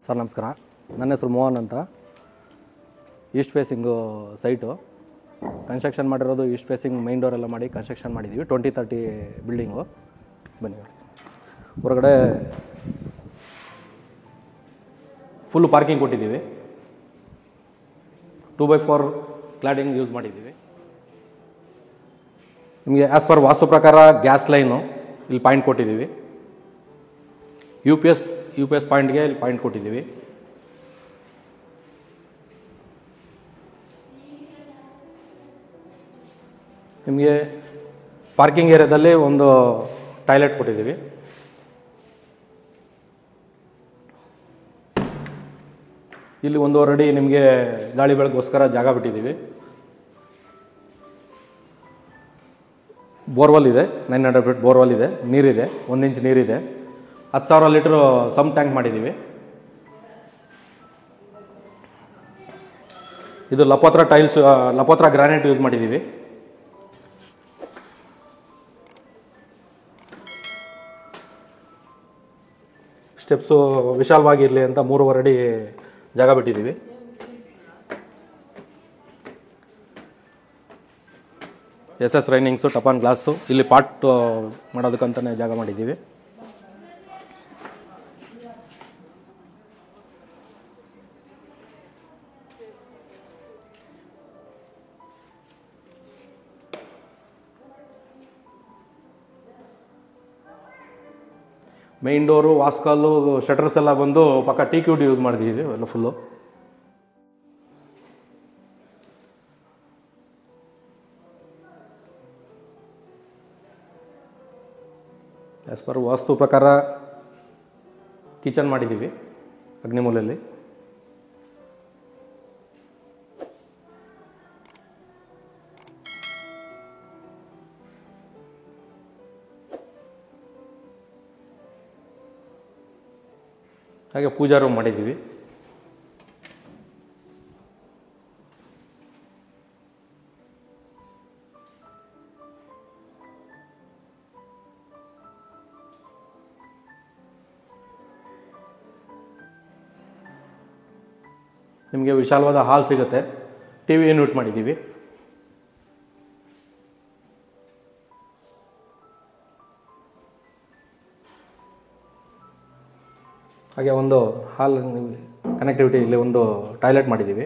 Sir ನಮಸ್ಕಾರ, ನನ್ನ ಹೆಸರು ಮೋಹನ್ ಅಂತ. ಈಸ್ಟ್ ಫೇಸಿಂಗು ಸೈಟು ಕನ್ಸ್ಟ್ರಕ್ಷನ್ ಮಾಡಿರೋದು. ಈಸ್ಟ್ ಫೇಸಿಂಗ್ ಮೈನ್ ಡೋರ್ ಎಲ್ಲ ಮಾಡಿ ಕನ್ಸ್ಟ್ರಕ್ಷನ್ ಮಾಡಿದ್ದೀವಿ. 2030 ಬಿಲ್ಡಿಂಗು. ಬನ್ನಿ, ಹೊರಗಡೆ ಫುಲ್ ಪಾರ್ಕಿಂಗ್ ಕೊಟ್ಟಿದ್ದೀವಿ. 2x4 ಕ್ಲಾಡಿಂಗ್ ಯೂಸ್ ಮಾಡಿದ್ದೀವಿ. ನಿಮಗೆ ಆ್ಯಸ್ ಪರ್ ವಾಸ್ತು ಪ್ರಕಾರ ಗ್ಯಾಸ್ ಲೈನು ಇಲ್ಲಿ ಪಾಯಿಂಟ್ ಕೊಟ್ಟಿದ್ದೀವಿ. ಯು ಪಿ ಎಸ್ ಪಾಯಿಂಟ್ಗೆ ಇಲ್ಲಿ ಪಾಯಿಂಟ್ ಕೊಟ್ಟಿದ್ದೀವಿ. ನಿಮಗೆ ಪಾರ್ಕಿಂಗ್ ಏರಿಯಾದಲ್ಲಿ ಒಂದು ಟಾಯ್ಲೆಟ್ ಕೊಟ್ಟಿದ್ದೀವಿ. ಇಲ್ಲಿ 1.5 ಅಡಿ ನಿಮಗೆ ಗಾಳಿ ಬೆಳಗೋಸ್ಕರ ಜಾಗ ಬಿಟ್ಟಿದ್ದೀವಿ. ಬೋರ್ವೆಲ್ ಇದೆ, 900 ಫೀಟ್ ಬೋರ್ವೆಲ್ ಇದೆ. ನೀರಿದೆ, 1 ಇಂಚ್ ನೀರಿದೆ. 10,000 ಲೀಟ್ರು ಸಮ್ ಟ್ಯಾಂಕ್ ಮಾಡಿದ್ದೀವಿ. ಇದು ಲಪೋತ್ರ ಟೈಲ್ಸ್, ಲಪೋತ್ರ ಗ್ರಾನೈಟ್ ಯೂಸ್ ಮಾಡಿದ್ದೀವಿ. ಸ್ಟೆಪ್ಸು ವಿಶಾಲವಾಗಿರಲಿ ಅಂತ 3.5 ಅಡಿ ಜಾಗ ಬಿಟ್ಟಿದ್ದೀವಿ. SS ರೈನಿಂಗ್ಸು, ಟಪಾನ್ ಗ್ಲಾಸು, ಇಲ್ಲಿ ಪಾಟ್ ಮಾಡೋದಕ್ಕಂತಲೇ ಜಾಗ ಮಾಡಿದ್ದೀವಿ. ಮೈನ್ ಡೋರು, ವಾಸ್ಕಾಲು, ಶಟರ್ಸ್ ಎಲ್ಲ ಬಂದು ಪಕ್ಕ TQD ಯೂಸ್ ಮಾಡಿದ್ದೀವಿ ಎಲ್ಲ ಫುಲ್ಲು. ಆ್ಯಸ್ ಪರ್ ವಾಸ್ತು ಪ್ರಕಾರ ಕಿಚನ್ ಮಾಡಿದ್ದೀವಿ ಅಗ್ನಿಮೂಲೆಯಲ್ಲಿ. ಹಾಗೆ ಪೂಜಾ ರೂಮ್ ಮಾಡಿದ್ದೀವಿ. ನಿಮಗೆ ವಿಶಾಲವಾದ ಹಾಲ್ ಸಿಗುತ್ತೆ. TV ಯೂನಿಟ್ ಮಾಡಿದ್ದೀವಿ. ಹಾಗೆ ಒಂದು ಹಾಲ್ ಕನೆಕ್ಟಿವಿಟಿ ಇಲ್ಲಿ ಒಂದು ಟಾಯ್ಲೆಟ್ ಮಾಡಿದ್ದೀವಿ.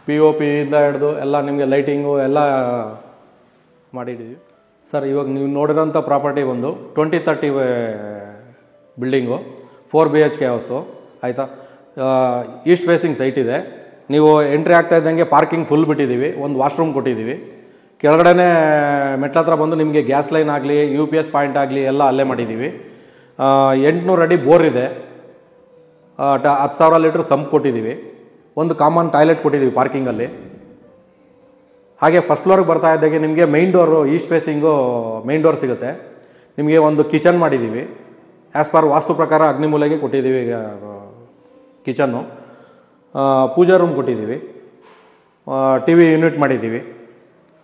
POP ಇಂದ ಹಿಡಿದು ಎಲ್ಲ ನಿಮಗೆ ಲೈಟಿಂಗು ಎಲ್ಲ ಮಾಡಿದ್ದೀವಿ. ಸರ್, ಇವಾಗ ನೀವು ನೋಡಿರೋಂಥ ಪ್ರಾಪರ್ಟಿ ಒಂದು 2030 ಬಿಲ್ಡಿಂಗು, 4 BHK ಹೌಸು. ಆಯಿತಾ? ಈಸ್ಟ್ ಫೇಸಿಂಗ್ ಸೈಟ್ ಇದೆ. ನೀವು ಎಂಟ್ರಿ ಆಗ್ತಾ ಇದ್ದಂಗೆ ಪಾರ್ಕಿಂಗ್ ಫುಲ್ ಬಿಟ್ಟಿದ್ದೀವಿ. ಒಂದು ವಾಶ್ರೂಮ್ ಕೊಟ್ಟಿದ್ದೀವಿ. ಕೆಳಗಡೆ ಮೆಟ್ಲ ಹತ್ರ ಬಂದು ನಿಮಗೆ ಗ್ಯಾಸ್ ಲೈನ್ ಆಗಲಿ, UPS ಪಾಯಿಂಟ್ ಆಗಲಿ ಎಲ್ಲ ಅಲ್ಲೇ ಮಾಡಿದ್ದೀವಿ. 800 ಅಡಿ ಬೋರ್ ಇದೆ. 10,000 ಲೀಟ್ರ್ ಸಂಪ್ ಕೊಟ್ಟಿದ್ದೀವಿ. ಒಂದು ಕಾಮನ್ ಟಾಯ್ಲೆಟ್ ಕೊಟ್ಟಿದ್ದೀವಿ ಪಾರ್ಕಿಂಗಲ್ಲಿ. ಹಾಗೆ ಫಸ್ಟ್ ಫ್ಲೋರ್ಗೆ ಬರ್ತಾ ಇದ್ದಾಗೆ ನಿಮಗೆ main door, East facing main door ಸಿಗುತ್ತೆ. ನಿಮಗೆ ಒಂದು ಕಿಚನ್ ಮಾಡಿದ್ದೀವಿ. ಆ್ಯಸ್ ಪರ್ ವಾಸ್ತು ಪ್ರಕಾರ ಅಗ್ನಿಮೂಲೆಗೆ ಕೊಟ್ಟಿದ್ದೀವಿ ಕಿಚನ್ನು. ಪೂಜಾ ರೂಮ್ ಕೊಟ್ಟಿದ್ದೀವಿ. TV ಯೂನಿಟ್ ಮಾಡಿದ್ದೀವಿ.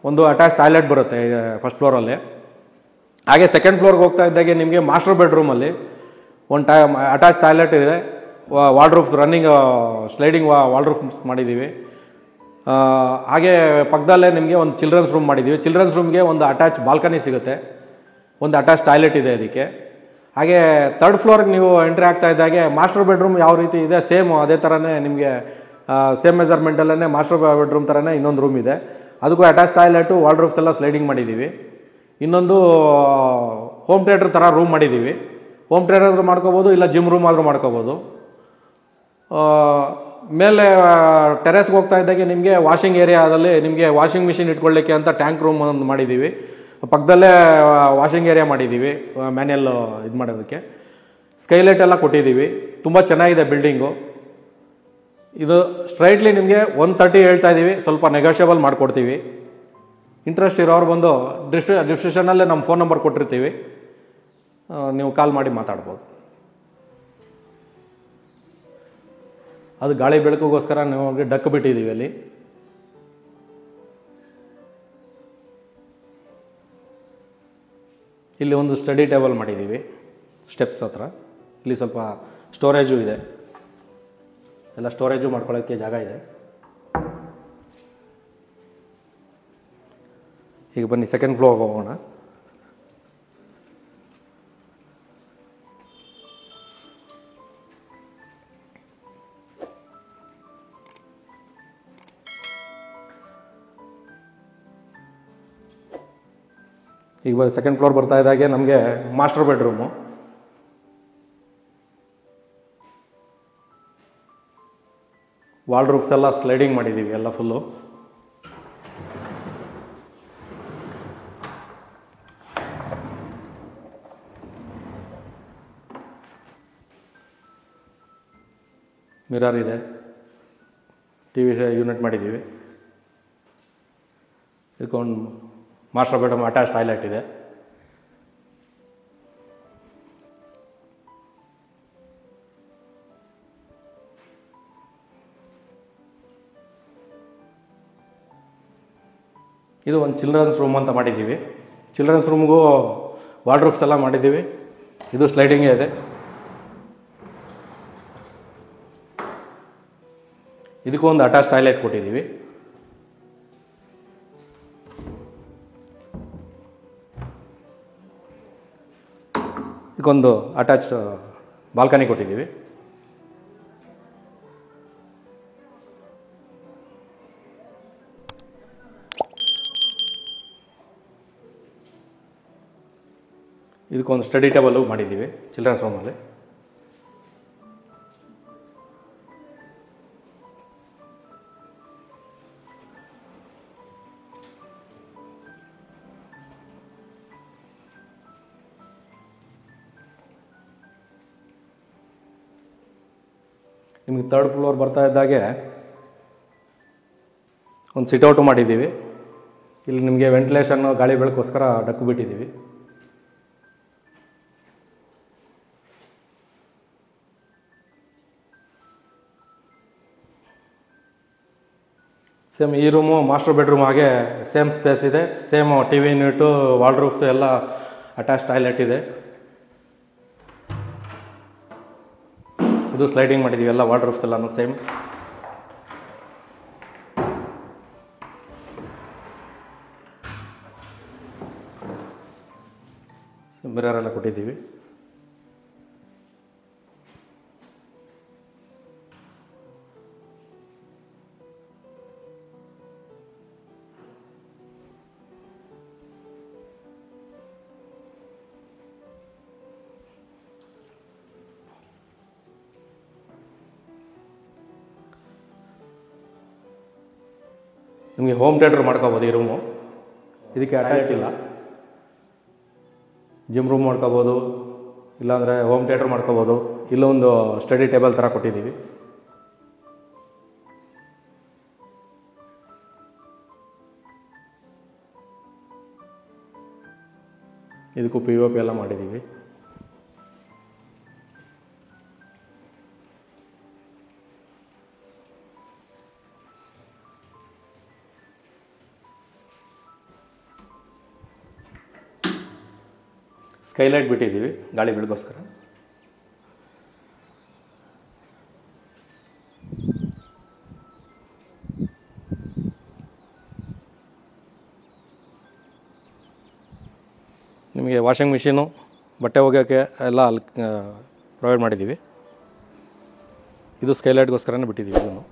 ಒಂದು ಅಟ್ಯಾಚ್ ಟಾಯ್ಲೆಟ್ ಬರುತ್ತೆ ಫಸ್ಟ್ ಫ್ಲೋರಲ್ಲಿ. ಹಾಗೆ ಸೆಕೆಂಡ್ ಫ್ಲೋರ್ಗೆ ಹೋಗ್ತಾ ಇದ್ದಾಗೆ ನಿಮಗೆ ಮಾಸ್ಟರ್ ಬೆಡ್ರೂಮಲ್ಲಿ ಒಂದು ಅಟ್ಯಾಚ್ ಟಾಯ್ಲೆಟ್ ಇದೆ. ವಾರ್ಡ್ರೂಫ್ಸ್, ರನ್ನಿಂಗ್ ಸ್ಲೈಡಿಂಗ್ ವಾರ್ಡ್ರೂಫ್ಸ್ ಮಾಡಿದ್ದೀವಿ. ಹಾಗೆ ಪಕ್ಕದಲ್ಲೇ ನಿಮಗೆ ಒಂದು ಚಿಲ್ಡ್ರನ್ಸ್ ರೂಮ್ ಮಾಡಿದ್ದೀವಿ. ಚಿಲ್ಡ್ರನ್ಸ್ ರೂಮ್ಗೆ ಒಂದು ಅಟ್ಯಾಚ್ ಬಾಲ್ಕನಿ ಸಿಗುತ್ತೆ. ಒಂದು ಅಟ್ಯಾಚ್ ಟಾಯ್ಲೆಟ್ ಇದೆ ಅದಕ್ಕೆ. ಹಾಗೆ 3rd ಫ್ಲೋರ್ಗೆ ನೀವು ಎಂಟ್ರಿ ಆಗ್ತಾ ಇದ್ದಾಗೆ ಮಾಸ್ಟರ್ ಬೆಡ್ರೂಮ್ ಯಾವ ರೀತಿ ಇದೆ ಸೇಮ್ ಅದೇ ಥರನೇ ನಿಮಗೆ ಸೇಮ್ ಮೆಜರ್ಮೆಂಟಲ್ಲೇ ಮಾಸ್ಟರ್ ಬೆಡ್ರೂಮ್ ಥರನೇ ಇನ್ನೊಂದು ರೂಮ್ ಇದೆ. ಅದಕ್ಕೂ ಅಟ್ಯಾಚ್ ಟಾಯ್ಲೆಟು, ವಾರ್ಡ್ರೂಫ್ಸ್ ಎಲ್ಲ ಸ್ಲೈಡಿಂಗ್ ಮಾಡಿದ್ದೀವಿ. ಇನ್ನೊಂದು ಹೋಮ್ ಥಿಯೇಟ್ರ್ ಥರ ರೂಮ್ ಮಾಡಿದ್ದೀವಿ. ಹೋಮ್ ಥಿಯೇಟರ್ ಆದರೂ ಮಾಡ್ಕೋಬೋದು, ಇಲ್ಲ ಜಿಮ್ ರೂಮ್ ಆದರೂ ಮಾಡ್ಕೋಬೋದು. ಮೇಲೆ ಟೆರೆಸ್ಗೆ ಹೋಗ್ತಾ ಇದ್ದಾಗೆ ನಿಮಗೆ ವಾಷಿಂಗ್ ಏರಿಯಾದಲ್ಲಿ ನಿಮಗೆ ವಾಷಿಂಗ್ ಮಿಷಿನ್ ಇಟ್ಕೊಳ್ಳಿಕ್ಕೆ ಅಂತ ಟ್ಯಾಂಕ್ ರೂಮ್ ಒಂದು ಮಾಡಿದ್ದೀವಿ. ಪಕ್ಕದಲ್ಲೇ ವಾಷಿಂಗ್ ಏರಿಯಾ ಮಾಡಿದ್ದೀವಿ, ಮ್ಯಾನ್ಯಲ್ ಇದು ಮಾಡೋದಕ್ಕೆ. ಸ್ಕೈಲೈಟ್ ಎಲ್ಲ ಕೊಟ್ಟಿದ್ದೀವಿ. ತುಂಬ ಚೆನ್ನಾಗಿದೆ ಬಿಲ್ಡಿಂಗು. ಇದು ಸ್ಟ್ರೈಟ್ಲಿ ನಿಮಗೆ 130 ಹೇಳ್ತಾ ಇದ್ದೀವಿ. ಸ್ವಲ್ಪ ನೆಗೋಷಿಯಬಲ್ ಮಾಡಿಕೊಡ್ತೀವಿ. ಇಂಟ್ರೆಸ್ಟ್ ಇರೋರು ಬಂದು ಡಿಸ್ಕ್ರಿಪ್ಷನಲ್ಲೇ ನಮ್ಮ ಫೋನ್ ನಂಬರ್ ಕೊಟ್ಟಿರ್ತೀವಿ, ನೀವು ಕಾಲ್ ಮಾಡಿ ಮಾತಾಡ್ಬೋದು. ಅದು ಗಾಳಿ ಬೆಳಕಿಗೋಸ್ಕರ ನಾವು ಡಕ್ ಬಿಟ್ಟಿದ್ದೀವಿ ಅಲ್ಲಿ. ಇಲ್ಲಿ ಒಂದು ಸ್ಟಡಿ ಟೇಬಲ್ ಮಾಡಿದ್ದೀವಿ ಸ್ಟೆಪ್ಸ್ ಹತ್ರ. ಇಲ್ಲಿ ಸ್ವಲ್ಪ ಸ್ಟೋರೇಜು ಇದೆ, ಎಲ್ಲ ಸ್ಟೋರೇಜು ಮಾಡ್ಕೊಳ್ಳೋಕ್ಕೆ ಜಾಗ ಇದೆ. ಈಗ ಬನ್ನಿ ಸೆಕೆಂಡ್ ಫ್ಲೋರ್ಗೆ ಹೋಗೋಣ. ಈಗ ಸೆಕೆಂಡ್ ಫ್ಲೋರ್ ಬರ್ತಾ ಇದ್ದಾಗೆ ನಮಗೆ ಮಾಸ್ಟರ್ ಬೆಡ್ರೂಮು. ವಾಲ್ಡ್ರೂಫ್ಸ್ ಎಲ್ಲ ಸ್ಲೈಡಿಂಗ್ ಮಾಡಿದ್ದೀವಿ ಎಲ್ಲ ಫುಲ್ಲು. ಮಿರರ್ ಇದೆ, ಟಿ ವಿ ಯೂನಿಟ್ ಮಾಡಿದ್ದೀವಿ. ಇದಕ್ಕೊಂದು ಮಾಸ್ಟರ್ ಬೆಡ್ರೂಮ್ ಅಟ್ಯಾಚ್ ಟಾಯ್ಲೆಟ್ ಇದೆ. ಇದು ಒಂದು ಚಿಲ್ಡ್ರನ್ಸ್ ರೂಮ್ ಅಂತ ಮಾಡಿದ್ದೀವಿ. ಚಿಲ್ಡ್ರನ್ಸ್ ರೂಮ್ಗೂ ವಾರ್ಡ್ರೋಬ್ಸ್ ಎಲ್ಲ ಮಾಡಿದ್ದೀವಿ. ಇದು ಸ್ಲೈಡಿಂಗೇ ಇದೆ. ಇದಕ್ಕೂ ಒಂದು ಅಟ್ಯಾಚ್ ಟಾಯ್ಲೆಟ್ ಕೊಟ್ಟಿದ್ದೀವಿ. ಇದಕ್ಕೊಂದು ಅಟ್ಯಾಚ್ ಬಾಲ್ಕನಿ ಕೊಟ್ಟಿದ್ದೀವಿ. ಇದಕ್ಕೊಂದು ಸ್ಟಡಿ ಟೇಬಲ್ಲು ಮಾಡಿದ್ದೀವಿ ಚಿಲ್ಡ್ರನ್ಸ್ ರೂಮಲ್ಲಿ. ನಿಮಗೆ ಥರ್ಡ್ ಫ್ಲೋರ್ ಬರ್ತಾ ಇದ್ದಾಗೆ ಒಂದು ಸಿಟ್ಔಟು ಮಾಡಿದ್ದೀವಿ. ಇಲ್ಲಿ ನಿಮಗೆ ವೆಂಟಿಲೇಷನ್ನು ಗಾಳಿ ಬೆಳಕೋಸ್ಕರ ಡಕ್ಕು ಬಿಟ್ಟಿದ್ದೀವಿ. ಸೇಮ್ ಈ ರೂಮು ಮಾಸ್ಟರ್ ಬೆಡ್ರೂಮ್ ಹಾಗೆ ಸೇಮ್ ಸ್ಪೇಸ್ ಇದೆ. Same T V unit, wardrobes ಎಲ್ಲ ಅಟ್ಯಾಚ್ ಟಾಯ್ಲೆಟ್ ಇದೆ. ಇದು ಸ್ಲೈಡಿಂಗ್ ಮಾಡಿದ್ದೀವಿ ಎಲ್ಲ ವಾರ್ಡ್ರೋಬ್ಸ್ ಎಲ್ಲನೂ ಸೇಮ್. ಮಿರರ್ ಎಲ್ಲ ಕೊಟ್ಟಿದ್ದೀವಿ. ನಿಮಗೆ ಹೋಮ್ ಥಿಯೇಟರ್ ಮಾಡ್ಕೋಬೋದು ಈ ರೂಮು. ಇದಕ್ಕೆ ಅಟ್ಯಾಚ್ ಇಲ್ಲ. ಜಿಮ್ ರೂಮ್ ಮಾಡ್ಕೋಬೋದು, ಇಲ್ಲಾಂದರೆ ಹೋಮ್ ಥಿಯೇಟರ್ ಮಾಡ್ಕೋಬೋದು. ಇಲ್ಲೊಂದು ಸ್ಟಡಿ ಟೇಬಲ್ ಥರ ಕೊಟ್ಟಿದ್ದೀವಿ. ಇದಕ್ಕೂ POP ಎಲ್ಲ ಮಾಡಿದ್ದೀವಿ. ಸ್ಕೈಲೈಟ್ ಬಿಟ್ಟಿದ್ದೀವಿ ಗಾಳಿ ಬೆಳಕೋಸ್ಕರ. ನಿಮಗೆ ವಾಷಿಂಗ್ ಮಿಷಿನು, ಬಟ್ಟೆ ಒಗೆಯೋಕ್ಕೆ ಎಲ್ಲ ಅಲ್ಲಿ ಪ್ರೊವೈಡ್ ಮಾಡಿದ್ದೀವಿ. ಇದು ಸ್ಕೈಲೈಟ್ಗೋಸ್ಕರನೇ ಬಿಟ್ಟಿದ್ದೀವಿ. ಇದನ್ನು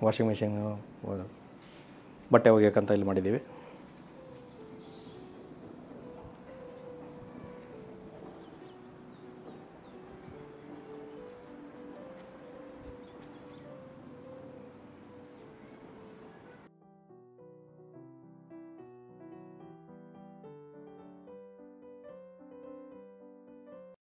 ವಾಷಿಂಗ್ ಮಿಷಿನು, ಬಟ್ಟೆ ಒಗೆಯೋಕ್ಕಂತ ಇಲ್ಲಿ ಮಾಡಿದ್ದೀವಿ.